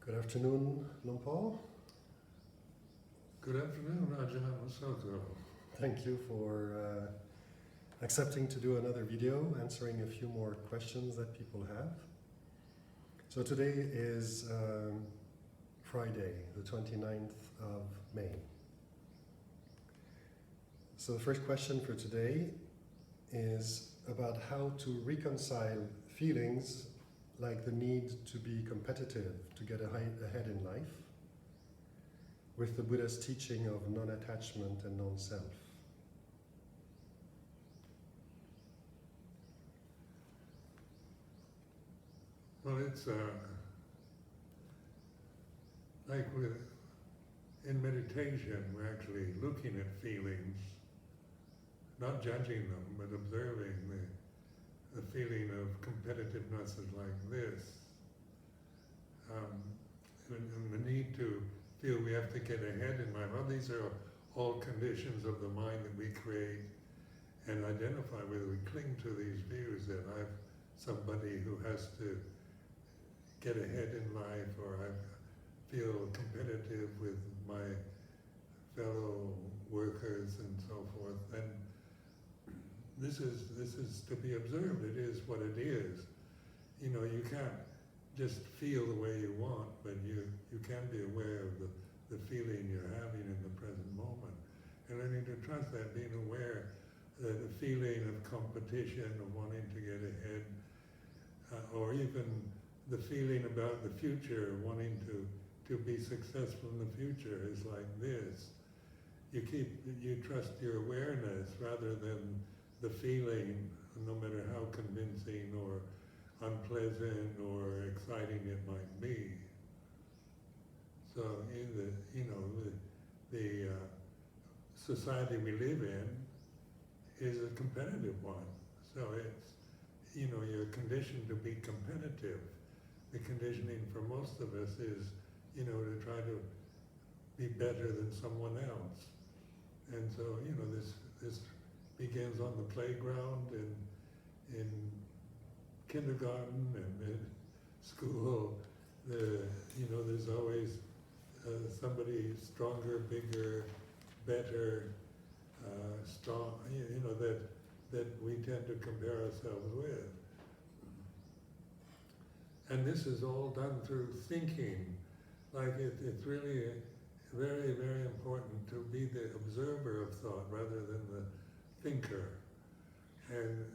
Good afternoon, Luang. Good afternoon, Ajahn Sumedho. Thank you for accepting to do another video, answering a few more questions that people have. So today is Friday, the 29th of May. So the first question for today is about how to reconcile feelings like the need to be competitive, to get ahead in life, with the Buddha's teaching of non-attachment and non-self. Well, it's like in meditation, we're actually looking at feelings, not judging them, but observing the feeling of competitiveness is like this. And the need to feel we have to get ahead in life. Well, these are all conditions of the mind that we create and identify with. We cling to these views that I'm somebody who has to get ahead in life, or I feel competitive with my fellow workers and so forth. And this is to be observed. It is what it is. You know, you can't just feel the way you want, but you can be aware of the feeling you're having in the present moment. And learning to trust that, being aware that the feeling of competition, of wanting to get ahead, or even the feeling about the future, wanting to be successful in the future is like this. You trust your awareness rather than the feeling, no matter how convincing or unpleasant or exciting it might be. So in the society we live in is a competitive one. So it's, you're conditioned to be competitive. The conditioning for most of us is, to try to be better than someone else. And so, this begins on the playground and in kindergarten and in school. There's always somebody stronger, bigger, better, strong, that we tend to compare ourselves with. And this is all done through thinking. Like it's really very, very important to be the observer of thought rather than the thinker. And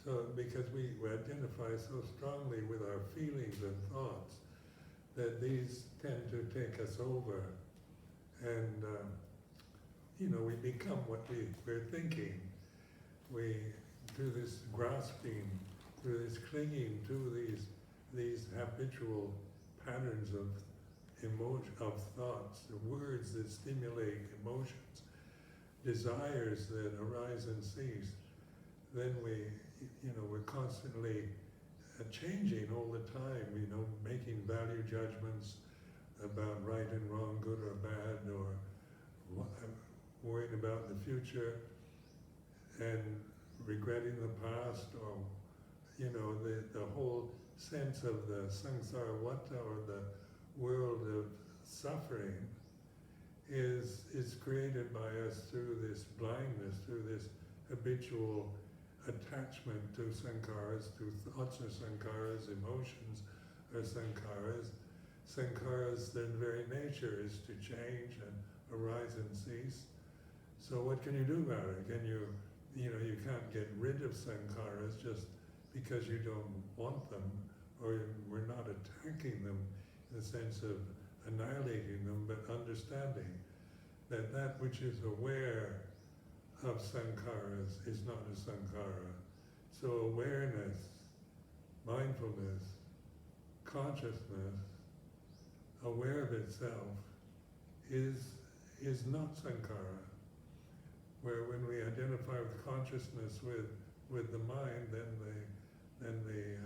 so, because we identify so strongly with our feelings and thoughts, that these tend to take us over. And, we become what we're thinking. We, through this grasping, through this clinging to these habitual patterns of thoughts, words that stimulate emotions, desires that arise and cease, then we're constantly changing all the time, making value judgments about right and wrong, good or bad, or worrying about the future and regretting the past, or the whole sense of the samsara vata, or the world of suffering, is created by us through this blindness, through this habitual attachment to sankharas, to thoughts or sankharas, emotions or sankharas. Sankharas, their very nature is to change and arise and cease. So what can you do about it? You can't get rid of sankharas just because you don't want them, or we're not attacking them in the sense of annihilating them, but understanding that which is aware of sankharas is not a sankhara. So awareness, mindfulness, consciousness, aware of itself is not sankhara. Where when we identify with consciousness with the mind, then the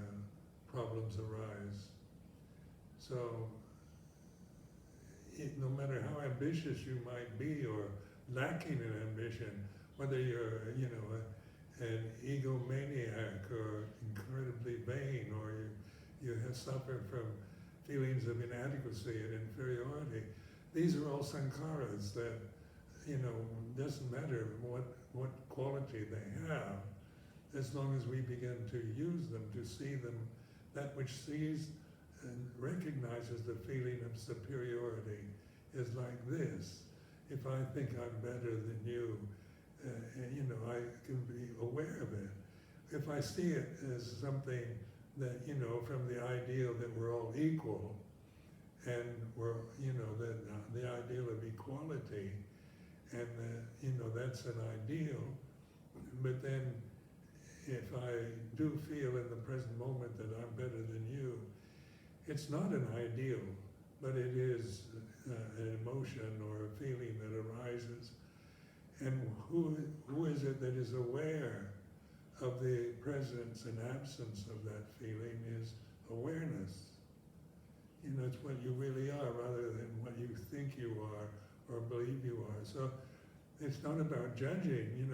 problems arise. So no matter how ambitious you might be, or lacking in ambition, whether you're an egomaniac or incredibly vain, or you have suffered from feelings of inadequacy and inferiority. These are all sankharas that, doesn't matter what quality they have, as long as we begin to use them, to see them, that which sees and recognizes the feeling of superiority is like this. If I think I'm better than you, I can be aware of it. If I see it as something that, from the ideal that we're all equal, and we're, that the ideal of equality, and that, that's an ideal, but then if I do feel in the present moment that I'm better than you, it's not an ideal, but it is an emotion or a feeling that arises. And who is it that is aware of the presence and absence of that feeling is awareness. It's what you really are rather than what you think you are or believe you are. So it's not about judging,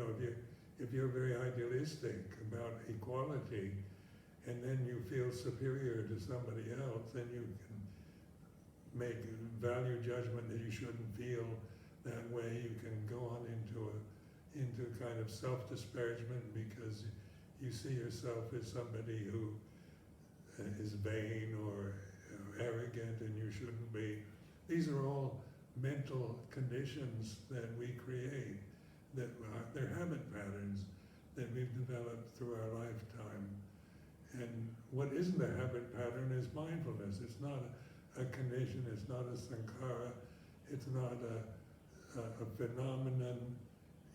if you're very idealistic about equality and then you feel superior to somebody else, then you can make a value judgment that you shouldn't feel that way. You can go on into kind of self-disparagement because you see yourself as somebody who is vain or arrogant and you shouldn't be. These are all mental conditions that we create, that they're habit patterns that we've developed through our lifetime. And what isn't a habit pattern is mindfulness. It's not a condition, it's not a sankhara, it's not a phenomenon.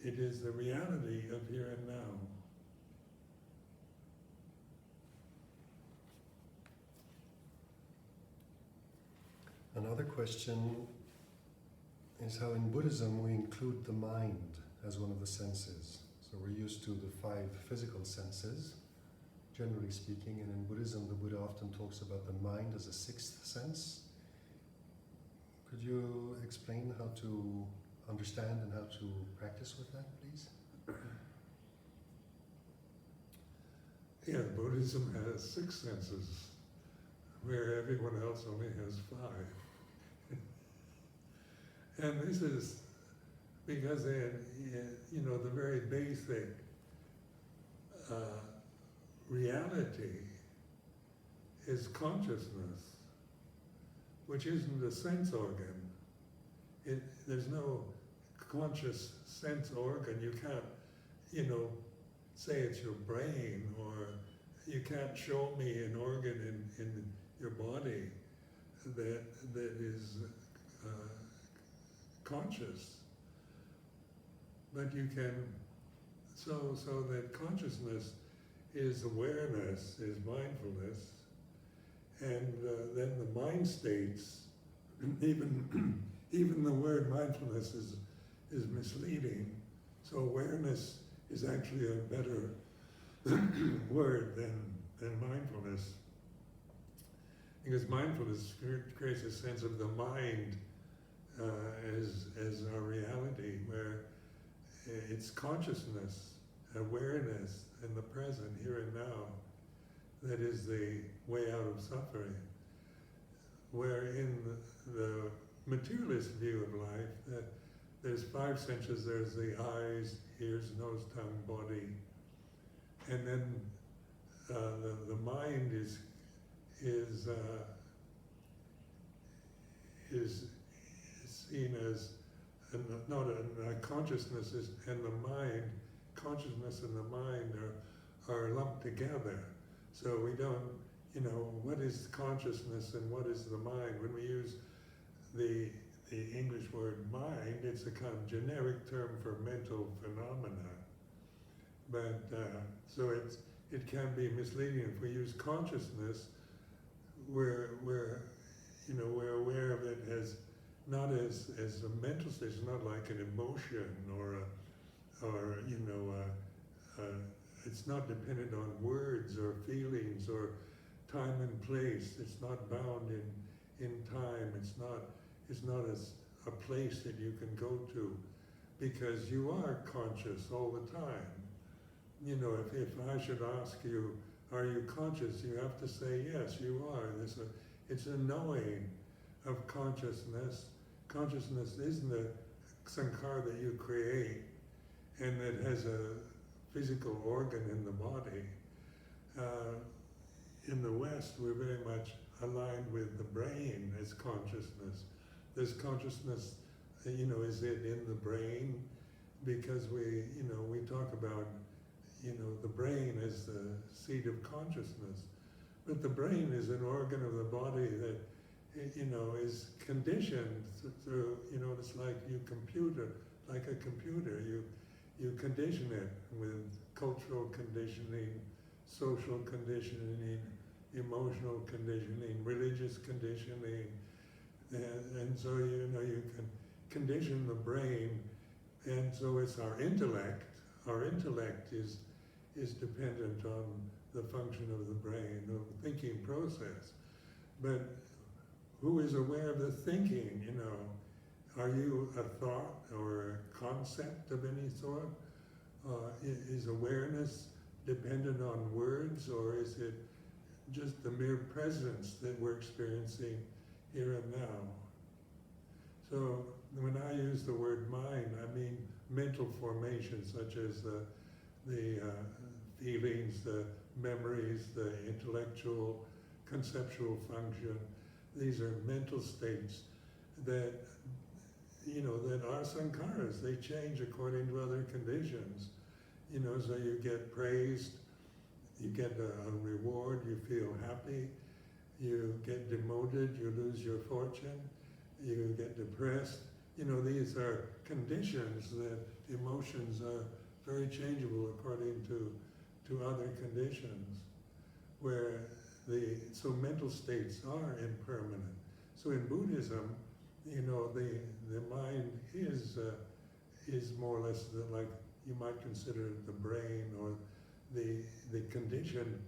It is the reality of here and now. Another question is how in Buddhism we include the mind as one of the senses. So we're used to the 5 physical senses, generally speaking, and in Buddhism the Buddha often talks about the mind as a 6th sense. Could you explain how to understand and how to practice with that, please? Yeah, Buddhism has 6 senses, where everyone else only has 5. And this is because the very basic reality is consciousness, which isn't a sense organ. There's no conscious sense organ. You can't, say it's your brain, or you can't show me an organ in your body that is conscious. But you can, so that consciousness is awareness, is mindfulness, and then the mind states, even the word mindfulness is misleading. So awareness is actually a better word than mindfulness, because mindfulness creates a sense of the mind as our reality, where it's consciousness, awareness in the present, here and now, that is the way out of suffering. Where in the materialist view of life, that there's 5 senses. There's the eyes, ears, nose, tongue, body, and then the mind is seen as not a consciousness and the mind. Consciousness and the mind are lumped together. So we don't, what is consciousness and what is the mind? When we use the English word mind, it's a kind of generic term for mental phenomena. But so it can be misleading. If we use consciousness, we're aware of it as not as a mental state. It's not like an emotion or it's not dependent on words or feelings or time and place. It's not bound in time. It's not a place that you can go to, because you are conscious all the time. If I should ask you, are you conscious? You have to say yes, you are. It's a knowing of consciousness. Consciousness isn't a sankhara that you create and that has a physical organ in the body. In the West, we're very much aligned with the brain as consciousness. This consciousness, is it in the brain? Because we talk about, the brain as the seat of consciousness. But the brain is an organ of the body that, is conditioned through, it's like like a computer. You condition it with cultural conditioning, social conditioning, emotional conditioning, religious conditioning, and so you can condition the brain, and so it's our intellect. Our intellect is dependent on the function of the brain, the thinking process. But who is aware of the thinking? Are you a thought or a concept of any sort? Is awareness dependent on words, or is it just the mere presence that we're experiencing here and now? So when I use the word mind, I mean mental formation, such as the feelings, the memories, the intellectual, conceptual function. These are mental states that, that are sankharas. They change according to other conditions. So you get praised, you get a reward, you feel happy, you get demoted, you lose your fortune, you get depressed. These are conditions that emotions are very changeable according to other conditions, where so mental states are impermanent. So in Buddhism, the mind is more or less like you might consider the brain or the conditioned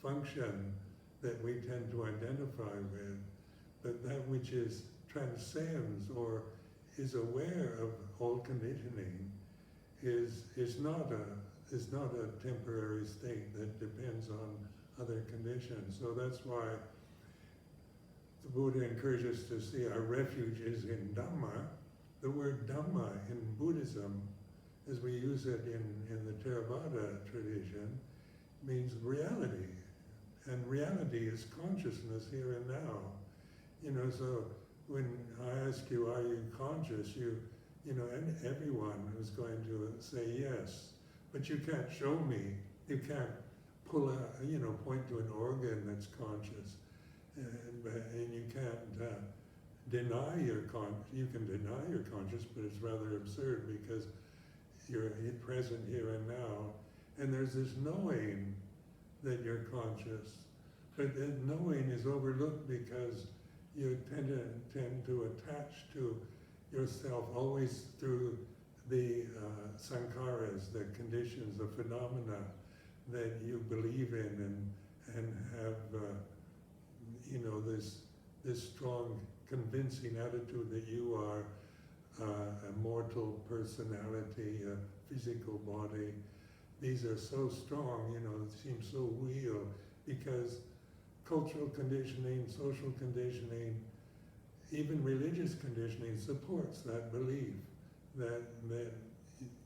function that we tend to identify with, but that which transcends or is aware of all conditioning is not a temporary state that depends on other conditions. So that's why the Buddha encourages us to see our refuge is in Dhamma. The word Dhamma in Buddhism, as we use it in the Theravada tradition, means reality. And reality is consciousness here and now. So when I ask you, are you conscious, and everyone is going to say yes. But you can't show me, you can't point to an organ that's conscious. And you can't deny your you can deny you're conscious, but it's rather absurd because you're present here and now. And there's this knowing that you're conscious. But that knowing is overlooked because you tend to attach to yourself always through the sankharas, the conditions, the phenomena that you believe in and have this strong convincing attitude that you are a mortal personality, a physical body. These are so strong, it seems so real because cultural conditioning, social conditioning, even religious conditioning supports that belief that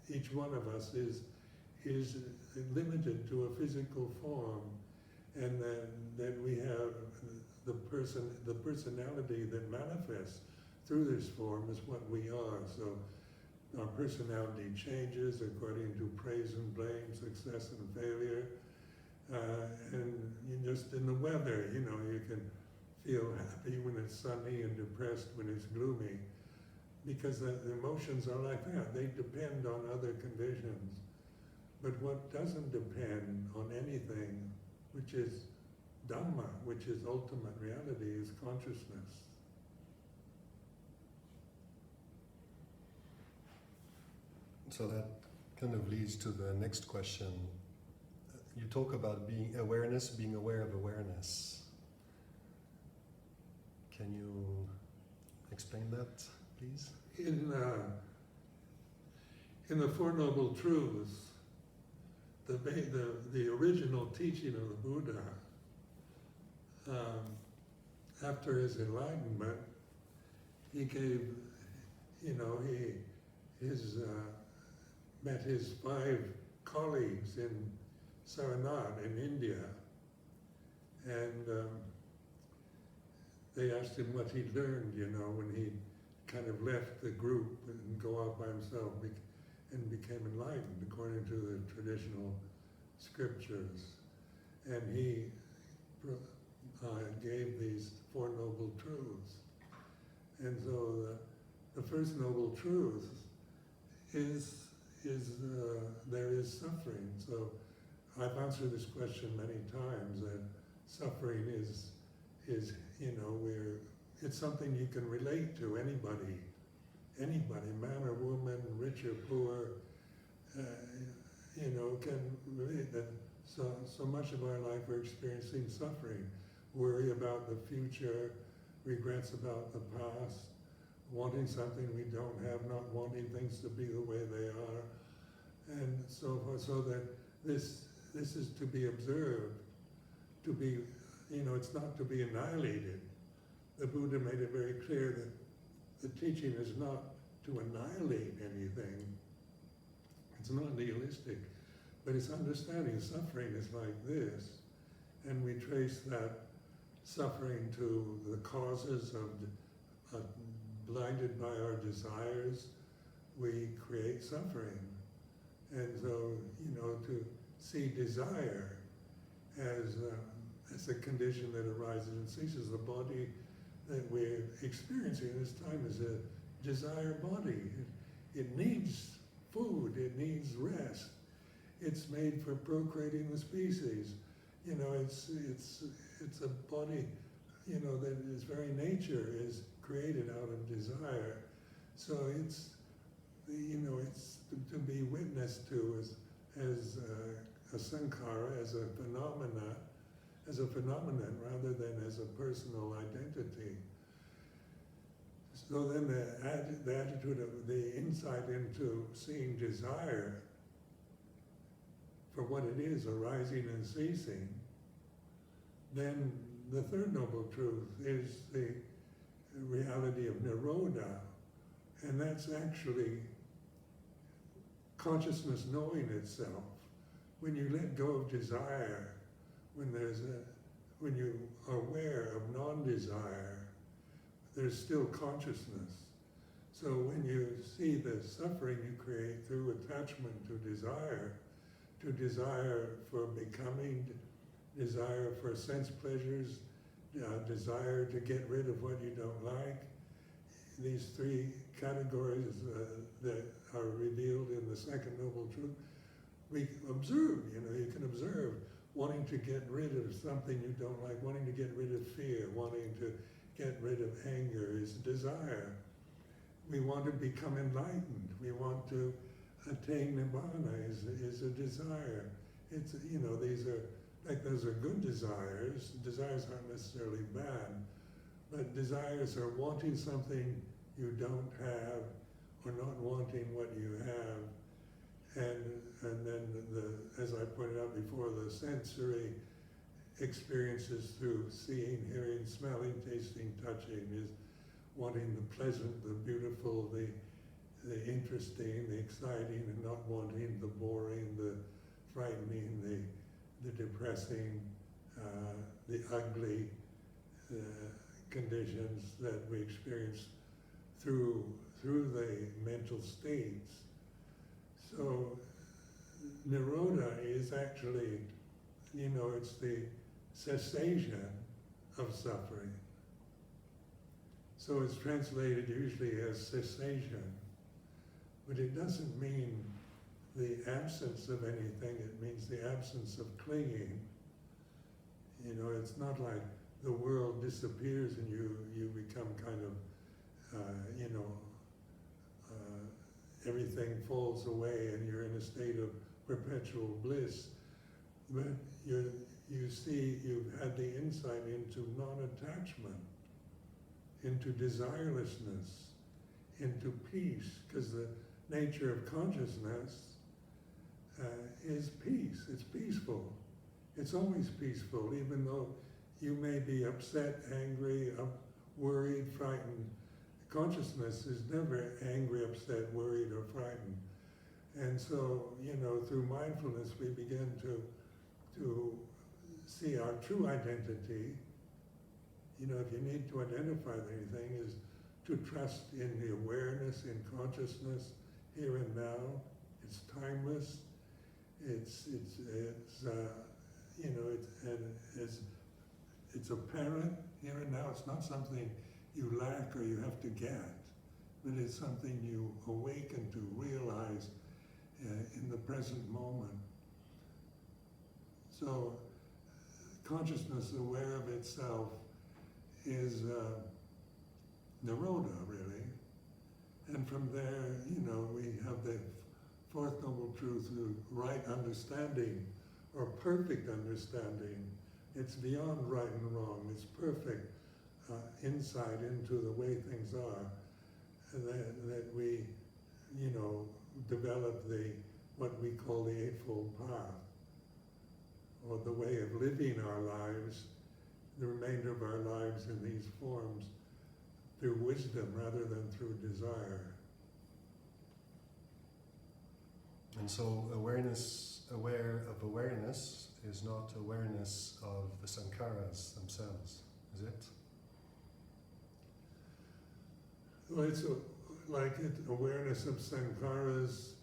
each one of us is limited to a physical form, and that we have the personality that manifests through this form is what we are. So our personality changes according to praise and blame, success and failure, and just in the weather, you can feel happy when it's sunny and depressed when it's gloomy, because the emotions are like that. They depend on other conditions. But what doesn't depend on anything, which is Dhamma, which is ultimate reality, is consciousness. So that kind of leads to the next question. You talk about being aware of awareness. Can you explain that, please? In the Four Noble Truths, the original teaching of the Buddha after his enlightenment, he gave, he met his 5 colleagues in Saranad in India, and they asked him what he learned, when he kind of left the group and go out by himself and became enlightened according to the traditional scriptures. And he gave these 4 noble truths. And so the first noble truth is there is suffering. So I've answered this question many times, that suffering is it's something you can relate to, anybody, man or woman, rich or poor, can relate that. So much of our life we're experiencing suffering, worry about the future, regrets about the past, wanting something we don't have, not wanting things to be the way they are, and so forth. So that this is to be observed, to be, it's not to be annihilated. The Buddha made it very clear that the teaching is not to annihilate anything. It's not nihilistic, but it's understanding suffering is like this, and we trace that suffering to the causes of blinded by our desires, we create suffering. And so, to see desire as a condition that arises and ceases, the body that we're experiencing this time is a desire body. It needs food, it needs rest. It's made for procreating the species. It's a body, that its very nature is created out of desire. So it's to be witnessed to as a sankhara, as a phenomenon rather than as a personal identity. So then the attitude of the insight into seeing desire for what it is, arising and ceasing, then the third noble truth is the reality of nirodha, and that's actually consciousness knowing itself. When you let go of desire, when you are aware of non-desire, there's still consciousness. So when you see the suffering you create through attachment to desire for becoming, desire for sense pleasures, desire to get rid of what you don't like, these 3 categories that are revealed in the second noble truth, we observe, you can observe wanting to get rid of something you don't like, wanting to get rid of fear, wanting to get rid of anger is desire. We want to become enlightened. We want to attain nibbana is a desire. It's, those are good desires. Desires aren't necessarily bad, but desires are wanting something you don't have or not wanting what you have. And then, as I pointed out before, the sensory experiences through seeing, hearing, smelling, tasting, touching is wanting the pleasant, the beautiful, the interesting, the exciting, and not wanting the boring, the frightening, the depressing, the ugly conditions that we experience through the mental states. So nirodha is actually, it's the cessation of suffering. So it's translated usually as cessation, but it doesn't mean the absence of anything, it means the absence of clinging. It's not like the world disappears and you become kind of, everything falls away and you're in a state of perpetual bliss. But you see, you've had the insight into non-attachment, into desirelessness, into peace, because the nature of consciousness is peace. It's peaceful. It's always peaceful, even though you may be upset, angry, worried, frightened. Consciousness is never angry, upset, worried, or frightened. And so, through mindfulness, we begin to see our true identity. If you need to identify anything, is to trust in the awareness, in consciousness, here and now. It's timeless. It's apparent here and now. It's not something you lack or you have to get, but it's something you awaken to realize in the present moment. So consciousness aware of itself is Nirodha, really. And from there, we have the fourth noble truth, the right understanding or perfect understanding. It's beyond right and wrong. It's perfect insight into the way things are. And that we, develop what we call the Eightfold Path, or the way of living our lives, the remainder of our lives in these forms, through wisdom rather than through desire. And so aware of awareness is not awareness of the sankharas themselves, is it? Well, it's awareness of sankharas.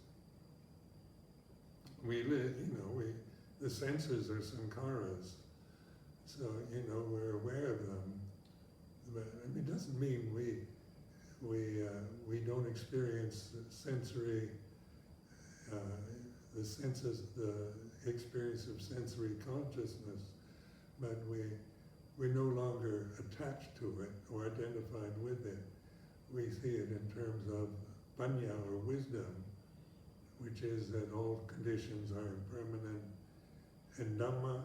We live, the senses are sankharas, so we're aware of them. But it doesn't mean we don't experience sensory, the senses, the experience of sensory consciousness, but we're no longer attached to it or identified with it. We see it in terms of panya, or wisdom, which is that all conditions are impermanent, and Dhamma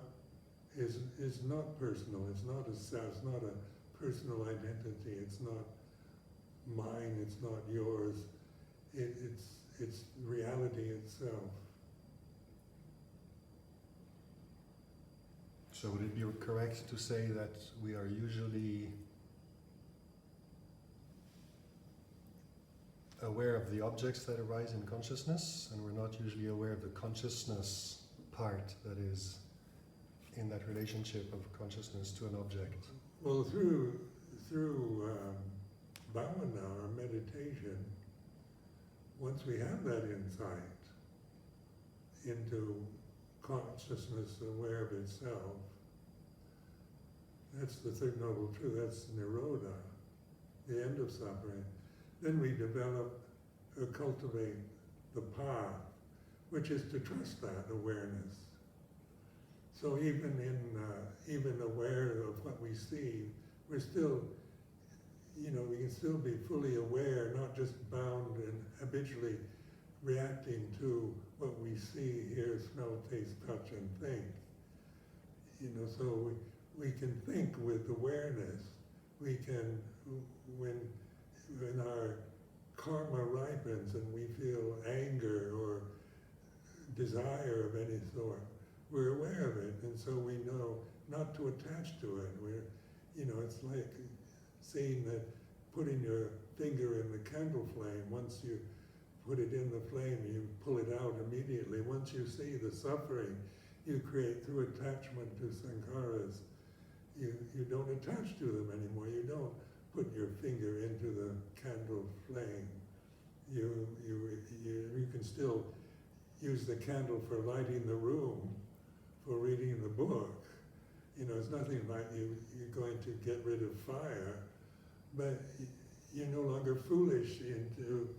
is not personal. It's not a self. It's not a personal identity. It's not mine. It's not yours. It's reality itself. So would it be correct to say that we are usually aware of the objects that arise in consciousness, and we're not usually aware of the consciousness part that is in that relationship of consciousness to an object? Well, through bhavana, or meditation, once we have that insight into consciousness aware of itself, that's the third noble truth, that's Nirodha, the end of suffering. Then we develop or cultivate the path, which is to trust that awareness. So even aware of what we see, we're still, we can still be fully aware, not just bound and habitually reacting to what we see, hear, smell, taste, touch, and think. So we can think with awareness. We can, when our karma ripens and we feel anger or desire of any sort, we're aware of it, and so we know not to attach to it. It's like seeing that putting your finger in the candle flame. Once you put it in the flame, you pull it out immediately. Once you see the suffering you create through attachment to sankharas, you don't attach to them anymore. You don't put your finger into the candle flame. You can still use the candle for lighting the room, for reading the book. It's nothing like you're going to get rid of fire, but you're no longer foolish into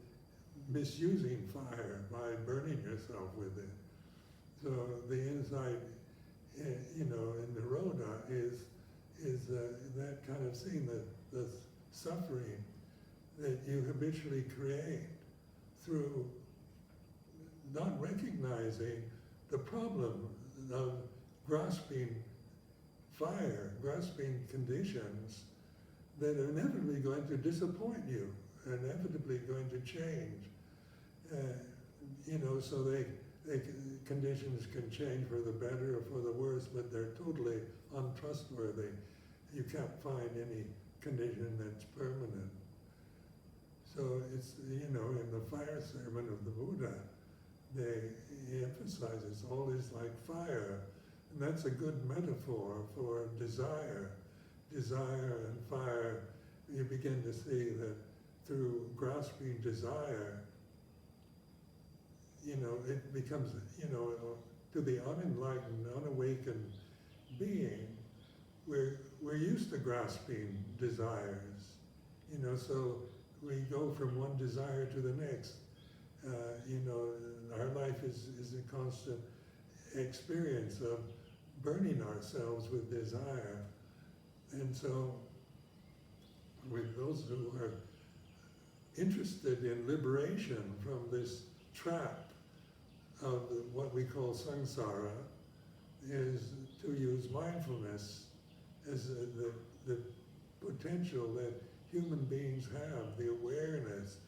misusing fire by burning yourself with it. So the insight, in Nirodha is that kind of seeing the suffering that you habitually create through not recognizing the problem of grasping fire, grasping conditions that are inevitably going to disappoint you, inevitably going to change. So conditions can change for the better or for the worse, but they're totally untrustworthy. You can't find any condition that's permanent. So it's, in the fire sermon of the Buddha, he emphasizes all is like fire. And that's a good metaphor for desire. Desire and fire, you begin to see that through grasping desire, it becomes, to the unenlightened, unawakened being, we're used to grasping desires, so we go from one desire to the next. Our life is a constant experience of burning ourselves with desire. And so, with those who are interested in liberation from this trap of what we call samsara, is to use mindfulness as the potential that human beings have, the awareness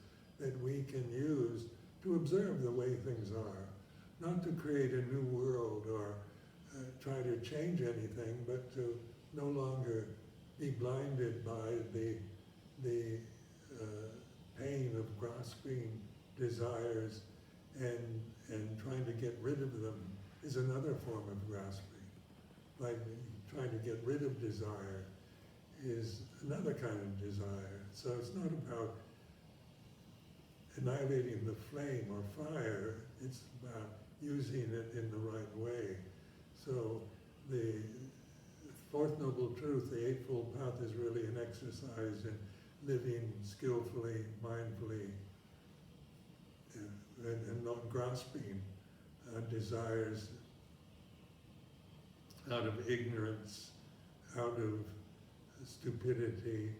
that we can use to observe the way things are, not to create a new world or try to change anything, but to no longer be blinded by the pain of grasping desires and trying to get rid of them is another form of grasping. Like trying to get rid of desire is another kind of desire. So it's not about annihilating the flame or fire, it's about using it in the right way. So the Fourth Noble Truth, the Eightfold Path, is really an exercise in living skillfully, mindfully, and not grasping desires out of ignorance, out of stupidity,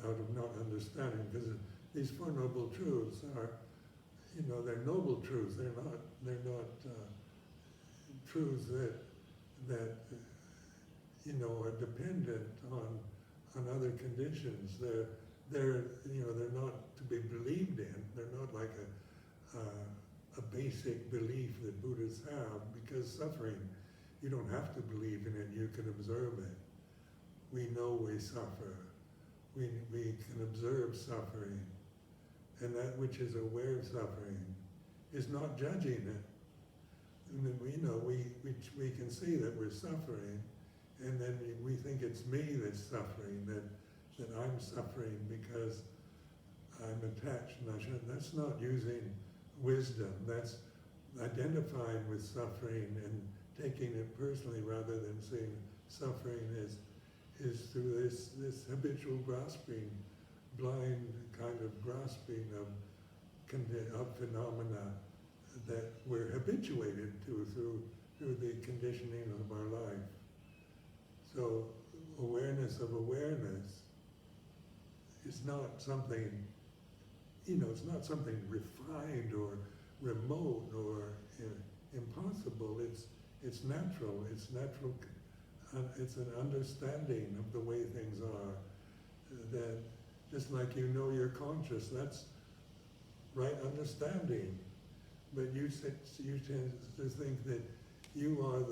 out of not understanding. Because these Four Noble Truths are, they're noble truths. They're not truths that are dependent on other conditions. They're not to be believed in. They're not like a basic belief that Buddhists have, because suffering, you don't have to believe in it, you can observe it. We know we suffer. We can observe suffering. And that which is aware of suffering is not judging it. And then we can see that we're suffering, and then we think it's me that's suffering, that I'm suffering because I'm attached and I shouldn't. That's not using wisdom. That's identifying with suffering and taking it personally, rather than seeing suffering is through this habitual grasping, blind kind of grasping of phenomena that we're habituated to through the conditioning of our life. So awareness of awareness is not something, it's not something refined or remote or impossible. It's natural. It's natural. It's an understanding of the way things are. That just like you're conscious, that's right understanding. But you tend to think that you are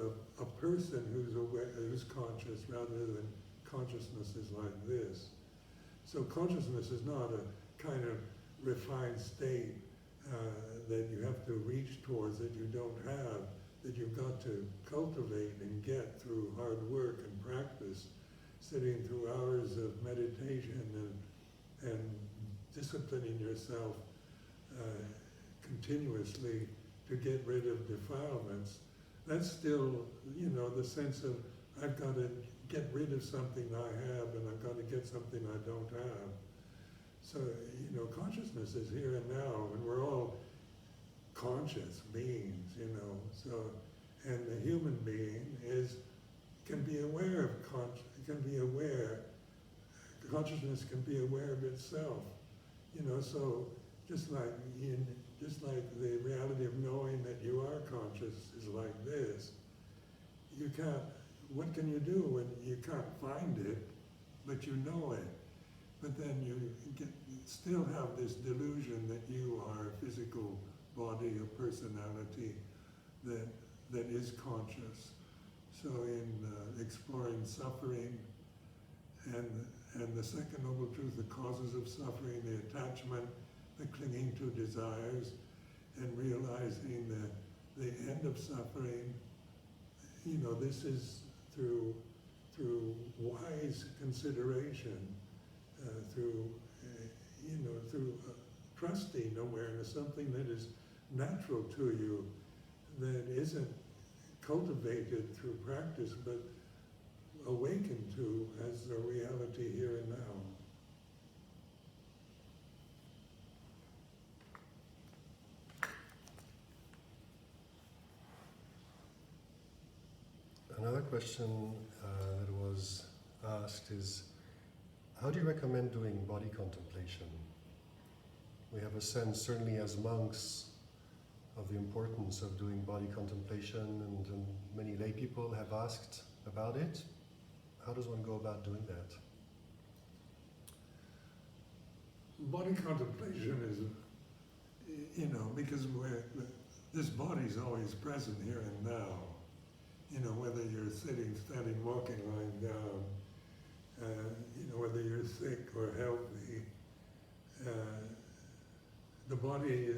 a person who's aware, who's conscious, rather than consciousness is like this. So consciousness is not a kind of refined state that you have to reach towards, that you don't have, that you've got to cultivate and get through hard work and practice, sitting through hours of meditation and disciplining yourself continuously to get rid of defilements. That's still, the sense of I've got to get rid of something I have, and I've got to get something I don't have. So, consciousness is here and now, and we're all conscious beings, So, and the human being can be aware of consciousness can be aware of itself, So just like the reality of knowing that you are conscious is like this. What can you do when you can't find it, but you know it? But then you still have this delusion that you are a physical body, a personality, that is conscious. So in exploring suffering and the second noble truth, the causes of suffering, the attachment, the clinging to desires, and realizing that the end of suffering, this is through wise consideration, through trusting awareness, something that is natural to you, that isn't cultivated through practice, but awakened to as a reality here and now. Another question that was asked is, how do you recommend doing body contemplation? We have a sense, certainly as monks, of the importance of doing body contemplation, and many lay people have asked about it. How does one go about doing that? Body contemplation is, because this body is always present here and now. Whether you're sitting, standing, walking, lying down, whether you're sick or healthy, the body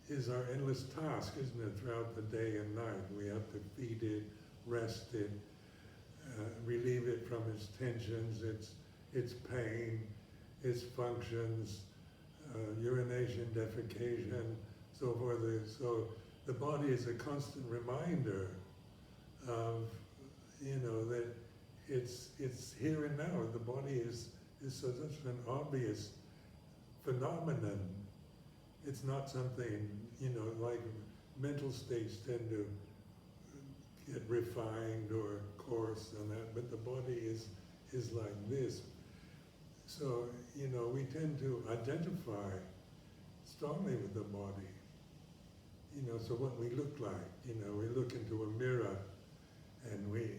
is our endless task, isn't it, throughout the day and night. We have to feed it, rest it, relieve it from its tensions, its pain, its functions, urination, defecation, so forth. So the body is a constant reminder of, that it's here and now. The body is such an obvious phenomenon. It's not something, like mental states tend to get refined or coarse and that, but the body is like this. So, we tend to identify strongly with the body. So what we look like, we look into a mirror and we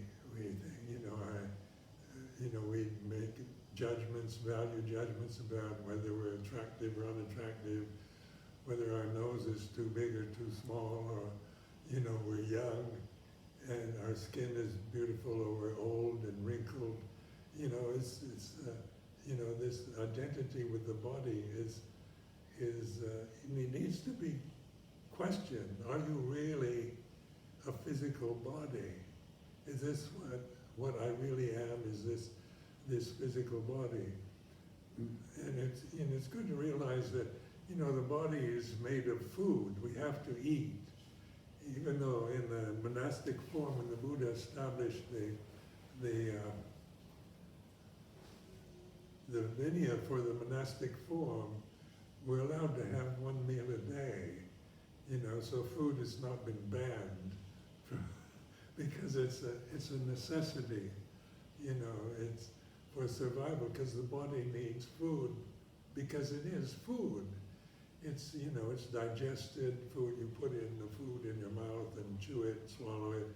we make judgments, value judgments about whether we're attractive or unattractive, whether our nose is too big or too small, or, we're young and our skin is beautiful or we're old and wrinkled. It's this identity with the body it needs to be questioned. Are you really a physical body? Is this what I really am? Is this physical body? And it's good to realize that the body is made of food. We have to eat. Even though in the monastic form, when the Buddha established the vinaya for the monastic form, we're allowed to have one meal a day. So food has not been banned because it's a necessity. It's for survival, because the body needs food, because it is food. It's, it's digested food. You put in the food in your mouth and chew it, swallow it,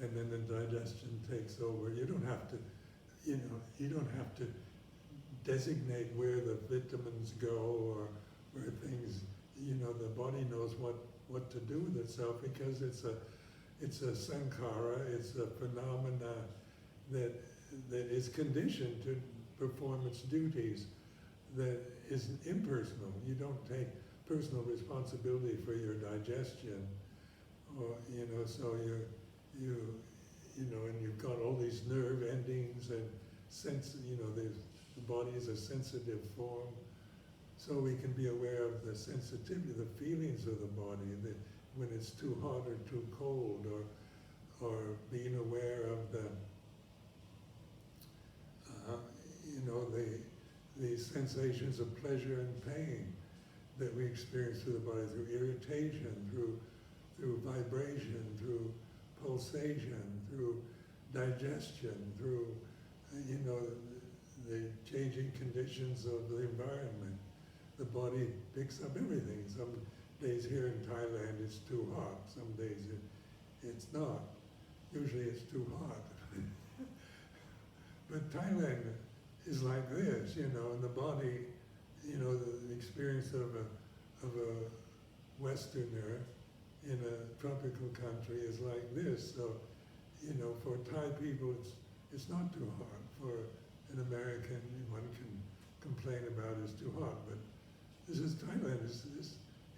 and then the digestion takes over. You don't have to, you don't have to designate where the vitamins go or where things, the body knows what to do with itself, because it's a sankhara, it's a phenomena that is conditioned to perform its duties, that is impersonal. You don't take personal responsibility for your digestion, or so and you've got all these nerve endings and sense. The body is a sensitive form, so we can be aware of the sensitivity, the feelings of the body, that when it's too hot or too cold, or being aware of the the sensations of pleasure and pain that we experience through the body, through irritation, through vibration, through pulsation, through digestion, through the changing conditions of the environment. The body picks up everything. Some days here in Thailand it's too hot, some days it's not. Usually it's too hot. But Thailand is like this, and the body, the experience of a Westerner in a tropical country is like this. So, for Thai people, it's not too hot. For an American, one can complain about it's too hot, but this is Thailand. This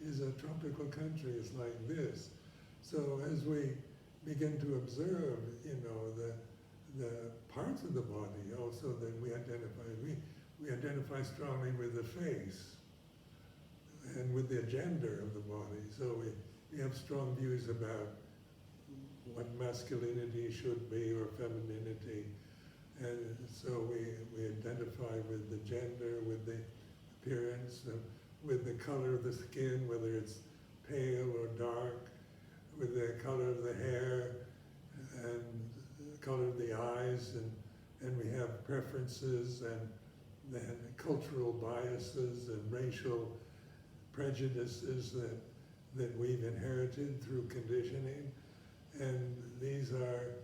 is a tropical country. It's like this. So as we begin to observe, the parts of the body also that we identify strongly with the face and with the gender of the body. So we have strong views about what masculinity should be or femininity. And so we identify with the gender, with the appearance, with the color of the skin, whether it's pale or dark, with the color of the hair and the color of the eyes, and we have preferences and cultural biases and racial prejudices that we've inherited through conditioning. And these are,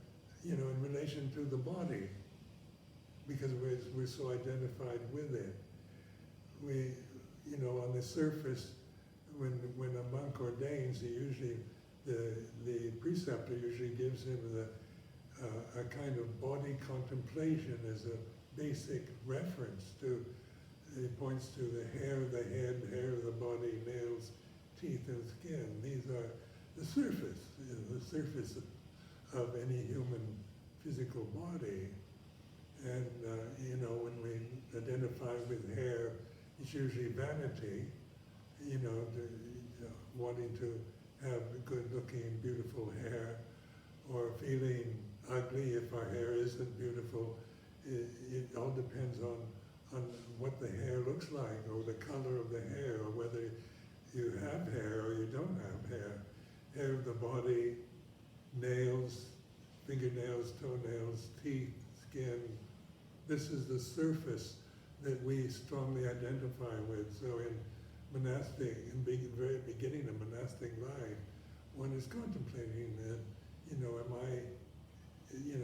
in relation to the body, because we're so identified with it. We, on the surface, when a monk ordains, the preceptor usually gives him a kind of body contemplation as a basic reference to. He points to the hair of the head, hair of the body, nails, teeth, and skin. These are the surface of any human physical body. And when we identify with hair, it's usually vanity, wanting to have good-looking, beautiful hair, or feeling ugly if our hair isn't beautiful. It all depends on what the hair looks like, or the color of the hair, or whether you have hair or you don't have hair. Hair of the body, nails, fingernails, toenails, teeth, skin. This is the surface that we strongly identify with. So in monastic, in the very beginning of monastic life, one is contemplating that,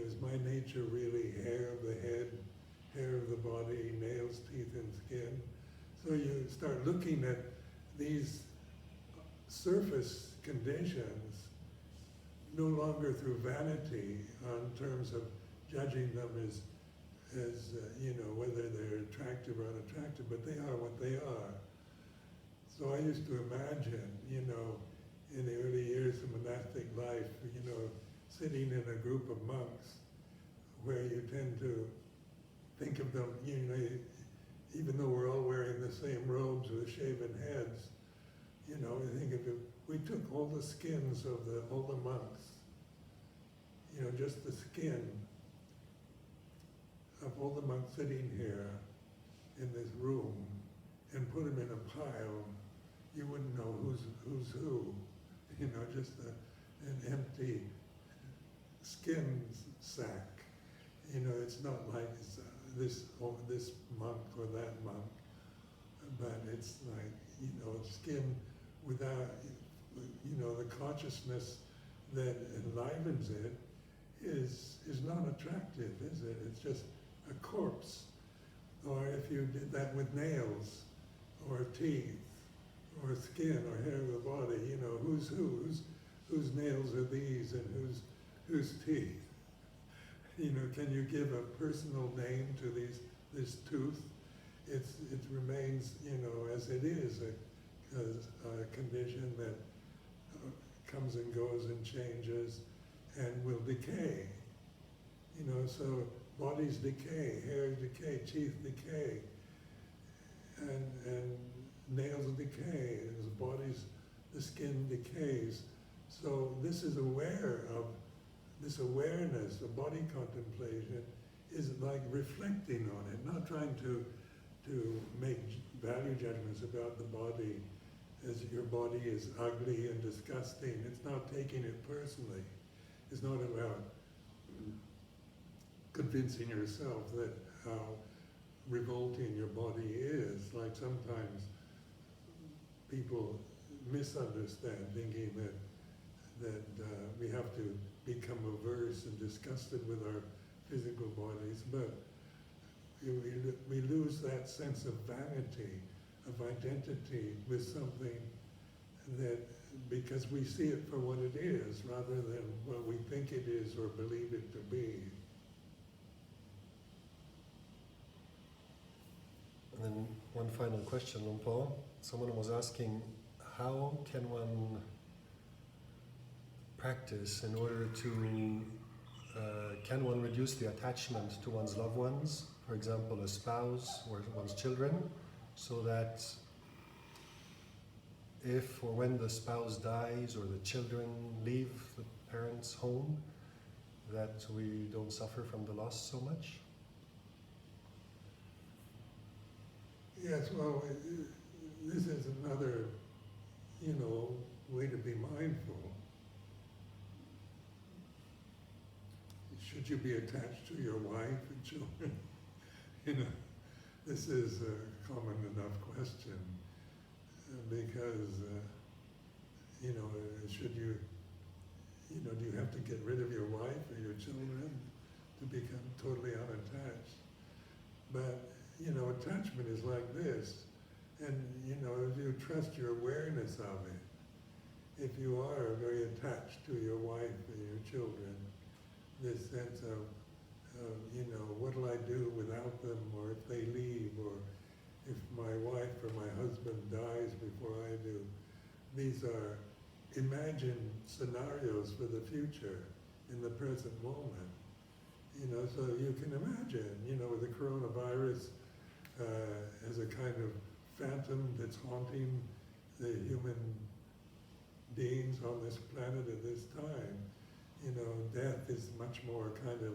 is my nature really hair of the head, hair of the body, nails, teeth, and skin? So you start looking at these surface conditions no longer through vanity on terms of judging them as whether they're attractive or unattractive, but they are what they are. So I used to imagine, in the early years of monastic life, sitting in a group of monks where you tend to think of them, even though we're all wearing the same robes with shaven heads, you think of it, we took all the skins of all the monks, just the skin of all the monks sitting here in this room, and put them in a pile, you wouldn't know who's who, just an empty skin sack. It's not like it's this monk or that monk, but it's like, skin without, the consciousness that enlivens it is not attractive, is it? It's just a corpse. Or if you did that with nails, or teeth, or skin, or hair of the body, whose nails are these, and whose teeth? Can you give a personal name to this tooth? It remains, as it is, a condition that comes and goes and changes and will decay. So bodies decay, hair decay, teeth decay, and nails decay, and the skin decays. So this is this awareness of body contemplation is like reflecting on it, not trying to make value judgments about the body as your body is ugly and disgusting. It's not taking it personally. It's not about convincing yourself that how revolting your body is. Like sometimes people misunderstand, thinking that we have to become averse and disgusted with our physical bodies, but we lose that sense of vanity, of identity with something that because we see it for what it is rather than what we think it is or believe it to be. And then one final question, Paul. Someone was asking, how can one practice in order to, can one reduce the attachment to one's loved ones, for example, a spouse or one's children, so that if or when the spouse dies or the children leave the parents' home, that we don't suffer from the loss so much? Yes, well, this is another, way to be mindful. Should you be attached to your wife and children? This is a common enough question because, should you, do you have to get rid of your wife or your children to become totally unattached? But, attachment is like this. And, if you trust your awareness of it, if you are very attached to your wife or your children, this sense of what'll I do without them, or if they leave, or if my wife or my husband dies before I do. These are imagined scenarios for the future in the present moment. So you can imagine, with the coronavirus as a kind of phantom that's haunting the human beings on this planet at this time. Death is much more kind of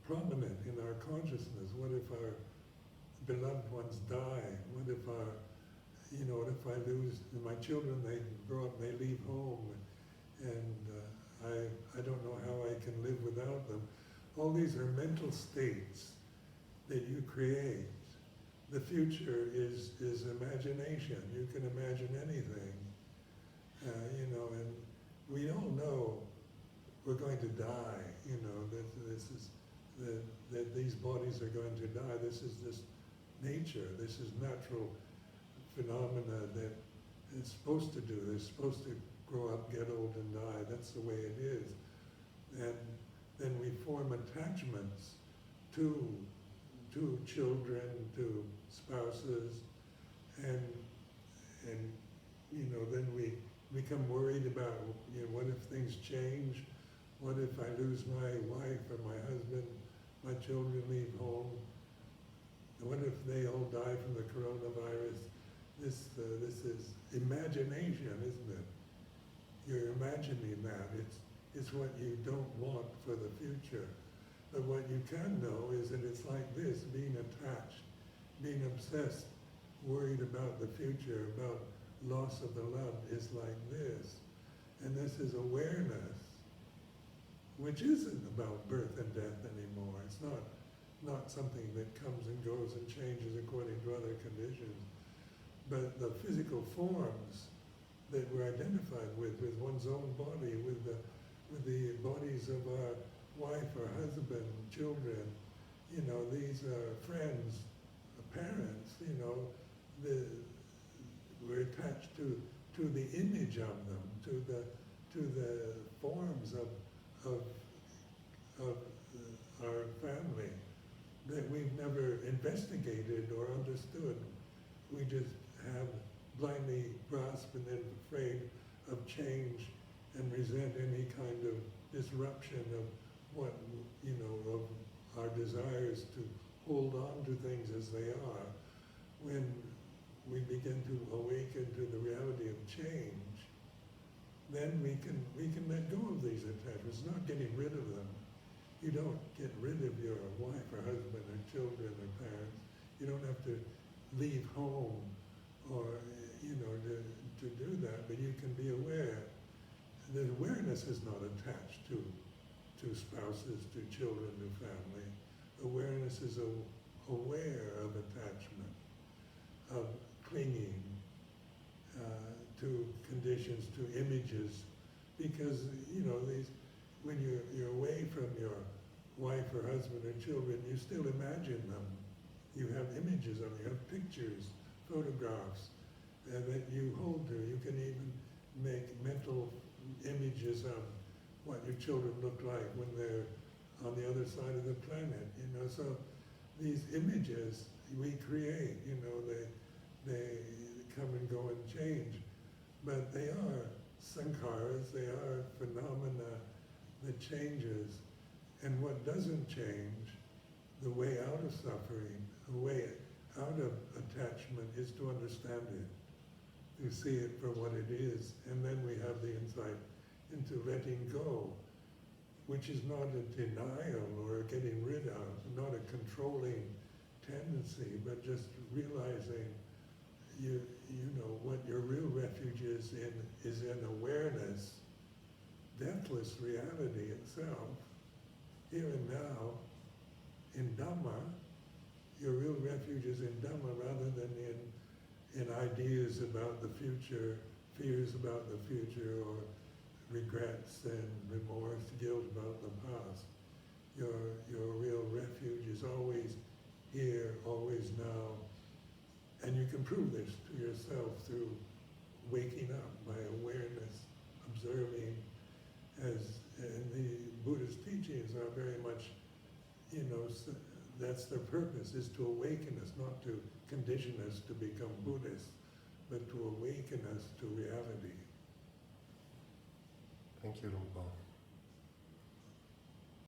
prominent in our consciousness. What if our beloved ones die? What if what if I lose my children? They grow up, they leave home, and I don't know how I can live without them. All these are mental states that you create. The future is imagination. You can imagine anything, and we all know we're going to die. That these bodies are going to die. This is just nature. This is natural phenomena that it's supposed to do. They're supposed to grow up, get old, and die. That's the way it is. And then we form attachments to children, to spouses, and then we become worried about what if things change? What if I lose my wife or my husband? My children leave home? What if they all die from the coronavirus? This is imagination, isn't it? You're imagining that. It's what you don't want for the future. But what you can know is that it's like this, being attached, being obsessed, worried about the future, about loss of the loved is like this. And this is awareness, which isn't about birth and death anymore. It's not something that comes and goes and changes according to other conditions. But the physical forms that we're identified with one's own body, with the bodies of our wife or husband, children, these are friends, parents, we're attached to the image of them, to the forms of our family that we've never investigated or understood. We just have blindly grasped and then afraid of change and resent any kind of disruption of what, of our desires to hold on to things as they are. When we begin to awaken to the reality of change, then we can let go of these attachments, not getting rid of them. You don't get rid of your wife or husband or children or parents. You don't have to leave home or, to do that, but you can be aware. The awareness is not attached to spouses, to children, to family. Awareness is aware of attachment, of clinging to conditions, to images, because when you're away from your wife or husband or children, you still imagine them. You have images of them, you have pictures, photographs, that you hold to. You can even make mental images of what your children look like when they're on the other side of the planet, you know. So these images we create, you know, they come and go and change, but they are sankharas, they are phenomena that changes. And what doesn't change, the way out of suffering, the way out of attachment is to understand it, to see it for what it is, and then we have the insight into letting go, which is not a denial or a getting rid of, not a controlling tendency, but just realizing you know what your real refuge is in awareness, deathless reality itself, here and now, in Dhamma. Your real refuge is in Dhamma rather than in ideas about the future, fears about the future, or regrets and remorse, guilt about the past. Your real refuge is always here, always now, and you can prove this to yourself through waking up by awareness, observing, and the Buddhist teachings are very much, you know, that's their purpose, is to awaken us, not to condition us to become Buddhists, but to awaken us to reality. Thank you, Luang.